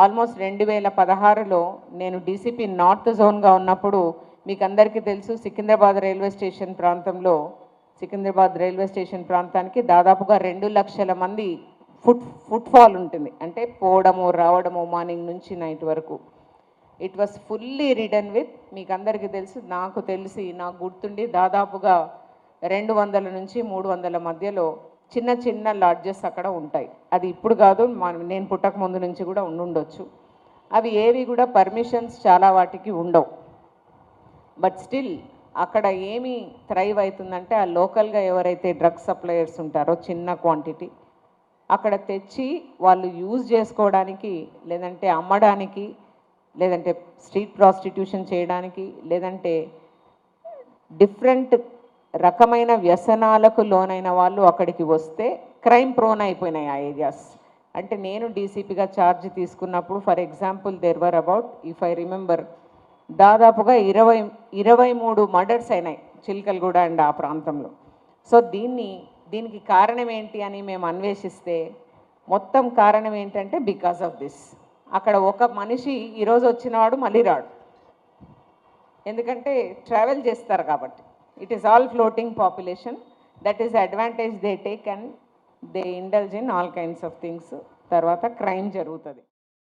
Almost 2016లో నేను DCP north జోన్గా ఉన్నప్పుడు మీకు అందరికీ తెలుసు సికింద్రాబాద్ రైల్వే స్టేషన్ ప్రాంతానికి దాదాపుగా 2 లక్షల మంది ఫుట్ఫాల్ ఉంటుంది. అంటే పోవడము రావడము మార్నింగ్ నుంచి నైట్ వరకు. It was fully ridden with, మీకు అందరికీ తెలుసు, నాకు గుర్తుండి దాదాపుగా 200 నుంచి 300 మధ్యలో చిన్న చిన్న లాడ్జెస్ అక్కడ ఉంటాయి. అది ఇప్పుడు కాదు, నేను పుట్టక ముందు నుంచి కూడా ఉండొచ్చు. అవి ఏవి కూడా పర్మిషన్స్ చాలా వాటికి ఉండవు. బట్ స్టిల్ అక్కడ ఏమి థ్రైవ్ అవుతుందంటే ఆ లోకల్గా ఎవరైతే డ్రగ్స్ సప్లయర్స్ ఉంటారో చిన్న క్వాంటిటీ అక్కడ తెచ్చి వాళ్ళు యూజ్ చేసుకోవడానికి, లేదంటే అమ్మడానికి, లేదంటే స్ట్రీట్ ప్రాస్టిట్యూషన్ చేయడానికి, లేదంటే డిఫరెంట్ రకమైన వ్యసనాలకు లోనైన వాళ్ళు అక్కడికి వస్తే క్రైమ్ ప్రోన్ అయిపోయినాయి ఆ ఏరియాస్. అంటే నేను డీసీపీగా ఛార్జ్ తీసుకున్నప్పుడు for example there were about, if I remember, దాదాపుగా 23 మర్డర్స్ అయినాయి చిలకలగూడ అండ్ ఆ ప్రాంతంలో. సో దీనికి కారణం ఏంటి అని మేము అన్వేషిస్తే మొత్తం కారణం ఏంటంటే బికాస్ ఆఫ్ దిస్. అక్కడ ఒక మనిషి ఈరోజు వచ్చినవాడు మళ్ళీ రాడు, ఎందుకంటే ట్రావెల్ చేస్తారు కాబట్టి. It is all floating population, that is advantage they take and they indulge in all kinds of things. తర్వాత క్రైమ్ జరుగుతుంది.